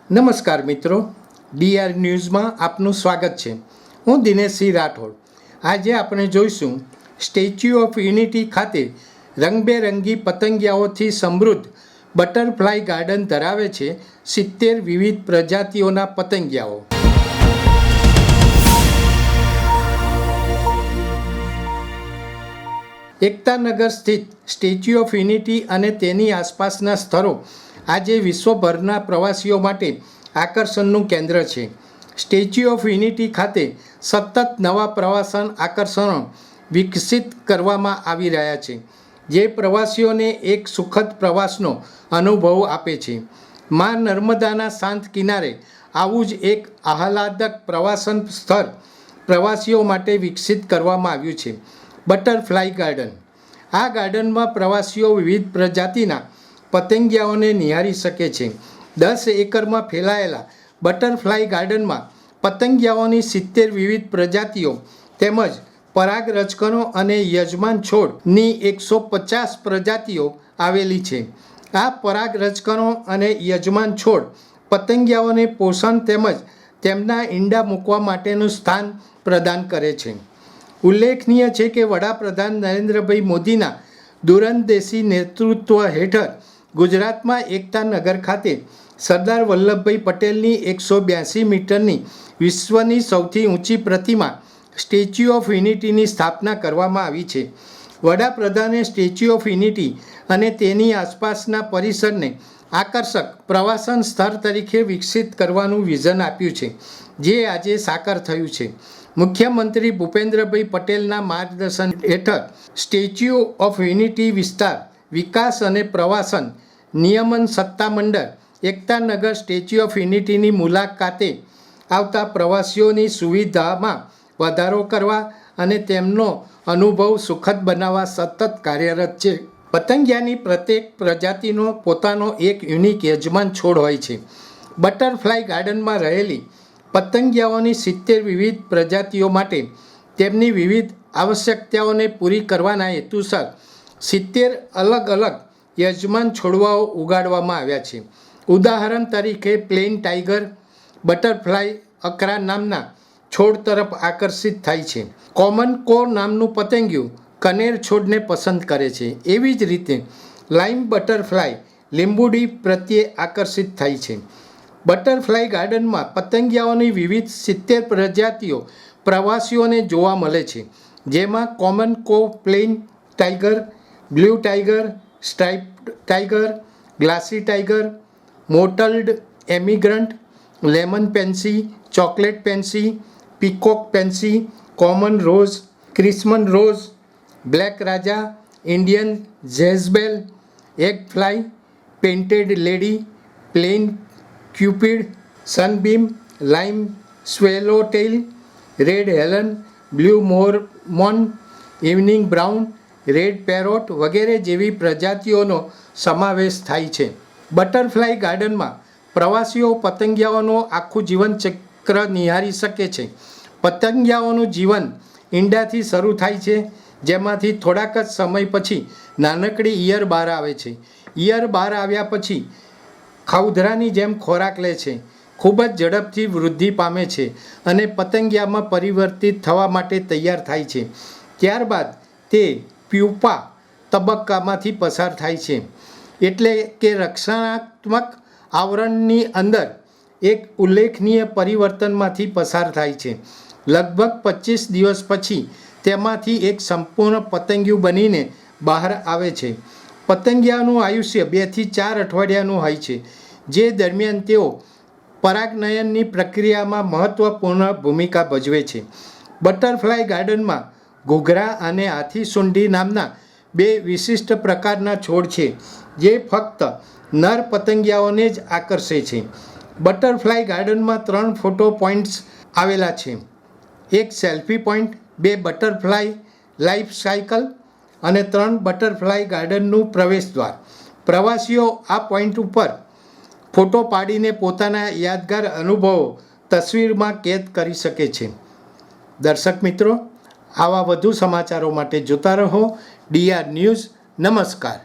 નમસ્કાર મિત્રો, ડીઆર ન્યૂઝમાં આપનું સ્વાગત છે. હું દિનેશસિંહ રાઠોડ. આજે આપણે જોઈશું સ્ટેચ્યુ ઓફ યુનિટી ખાતે રંગબેરંગી પતંગિયાઓથી સમૃદ્ધ બટરફ્લાય ગાર્ડન ધરાવે છે 70 વિવિધ પ્રજાતિઓના પતંગિયાઓ. એકતાનગર સ્થિત સ્ટેચ્યુ ઓફ યુનિટી અને તેની આસપાસના સ્થળો આજે વિશ્વભરના પ્રવાસીઓ માટે આકર્ષણનું કેન્દ્ર છે. સ્ટેચ્યુ ઓફ યુનિટી ખાતે સતત નવા પ્રવાસન આકર્ષણો વિકસિત કરવામાં આવી રહ્યા છે, જે પ્રવાસીઓને એક સુખદ પ્રવાસનો અનુભવ આપે છે. મા નર્મદાના શાંત કિનારે આવું જ એક આહલાદક પ્રવાસન સ્થળ પ્રવાસીઓ માટે વિકસિત કરવામાં આવ્યું છે, બટરફ્લાય ગાર્ડન. આ ગાર્ડનમાં પ્રવાસીઓ વિવિધ પ્રજાતિના પતંગિયાઓને નિહાળી શકે છે. 10 એકરમાં ફેલાયેલા બટરફ્લાય ગાર્ડનમાં પતંગિયાઓની 70 વિવિધ પ્રજાતિઓ તેમજ પરાગરજકણો અને યજમાન છોડની 150 પ્રજાતિઓ આવેલી છે. આ પરાગરજકણો અને યજમાન છોડ પતંગિયાઓને પોષણ તેમજ તેમના ઈંડા મૂકવા માટેનું સ્થાન પ્રદાન કરે છે. ઉલ્લેખનીય છે કે વડાપ્રધાન નરેન્દ્રભાઈ મોદીના દૂરંદેશી નેતૃત્વ હેઠળ ગુજરાતમાં એકતાનગર ખાતે સરદાર વલ્લભભાઈ પટેલની 182 મીટરની વિશ્વની સૌથી ઊંચી પ્રતિમા સ્ટેચ્યુ ઓફ યુનિટીની સ્થાપના કરવામાં આવી છે. વડાપ્રધાને સ્ટેચ્યુ ઓફ યુનિટી અને તેની આસપાસના પરિસરને આકર્ષક પ્રવાસન સ્થળ તરીકે વિકસિત કરવાનું વિઝન આપ્યું છે, જે આજે સાકાર થયું છે. મુખ્યમંત્રી ભૂપેન્દ્રભાઈ પટેલના માર્ગદર્શન હેઠળ સ્ટેચ્યુ ઓફ યુનિટી વિસ્તાર વિકાસ અને પ્રવાસન નિયમન સત્તામંડળ એકતાનગર સ્ટેચ્યુ ઓફ યુનિટીની મુલાકાતે આવતા પ્રવાસીઓની સુવિધામાં વધારો કરવા અને તેમનો અનુભવ સુખદ બનાવવા સતત કાર્યરત છે. પતંગિયાની પ્રત્યેક પ્રજાતિનો પોતાનો એક યુનિક યજમાન છોડ હોય છે. બટરફ્લાય ગાર્ડનમાં રહેલી પતંગિયાઓની 70 વિવિધ પ્રજાતિઓ માટે તેમની વિવિધ આવશ્યકતાઓને પૂરી કરવાના હેતુસર 70 અલગ અલગ યજમાન છોડવાઓ ઉગાડવામાં આવ્યા છે. ઉદાહરણ તરીકે પ્લેન ટાઈગર બટરફ્લાય અકરા નામના છોડ તરફ આકર્ષિત થાય છે. કોમન કો નામનું પતંગિયું કનેર છોડને પસંદ કરે છે. એવી જ રીતે લાઇમ બટરફ્લાય લીંબુડી પ્રત્યે આકર્ષિત થાય છે. બટરફ્લાય ગાર્ડનમાં પતંગિયાઓની વિવિધ 70 પ્રજાતિઓ પ્રવાસીઓને જોવા મળે છે, જેમાં common crow plain tiger, blue tiger, striped tiger, glassy tiger, mottled emigrant, lemon pansy, chocolate pansy, peacock pansy, common rose, crimson rose, black raja, Indian Jezebel, egg fly, painted lady, plain cupid, sunbeam, lime swallowtail, red Helen, blue Mormon, evening brown, red pierrot વગેરે જેવી પ્રજાતિઓનો સમાવેશ થાય છે. Butterfly ગાર્ડનમાં પ્રવાસીઓ પતંગિયાઓનું આખું જીવનચક્ર નિહાળી શકે છે. પતંગિયાઓનું જીવન ઈંડાથી શરૂ થાય છે, જેમાંથી થોડાક જ સમય પછી નાનકડી ઈયળ બહાર આવે છે. ઈયળ બહાર આવ્યા પછી ખાઉધરાની જેમ ખોરાક લે છે, ખૂબ જ ઝડપથી વૃદ્ધિ પામે છે અને પતંગિયામાં પરિવર્તિત થવા માટે તૈયાર થાય છે. ત્યારબાદ તે પ્યુપા તબક્કામાંથી પસાર થાય છે, એટલે કે રક્ષણાત્મક આવરણની અંદર એક ઉલ્લેખનીય પરિવર્તનમાંથી પસાર થાય છે. લગભગ 25 દિવસ પછી તેમાંથી એક સંપૂર્ણ પતંગિયું બનીને બહાર આવે છે. પતંગિયાનું આયુષ્ય 2 થી 4 અઠવાડિયાનું હોય છે, જે દરમિયાન તેઓ પરાગનયનની પ્રક્રિયામાં મહત્વપૂર્ણ ભૂમિકા ભજવે છે. બટરફ્લાય ગાર્ડનમાં ઘૂઘરા અને હાથીસુંઢી નામના 2 વિશિષ્ટ પ્રકારના છોડ છે, જે ફક્ત નર પતંગિયાઓને જ આકર્ષે છે. બટરફ્લાય ગાર્ડનમાં 3 ફોટો પોઈન્ટ્સ આવેલા છે, એક selfie point, 2 butterfly life cycle અને 3 બટરફ્લાય ગાર્ડનનું પ્રવેશદ્વાર. પ્રવાસીઓ આ પોઈન્ટ ઉપર ફોટો પાડીને પોતાના યાદગાર અનુભવો તસવીરમાં કેદ કરી શકે છે. દર્શક મિત્રો, આવા વધુ સમાચારો માટે જોતા રહો ડીઆર ન્યૂઝ. નમસ્કાર.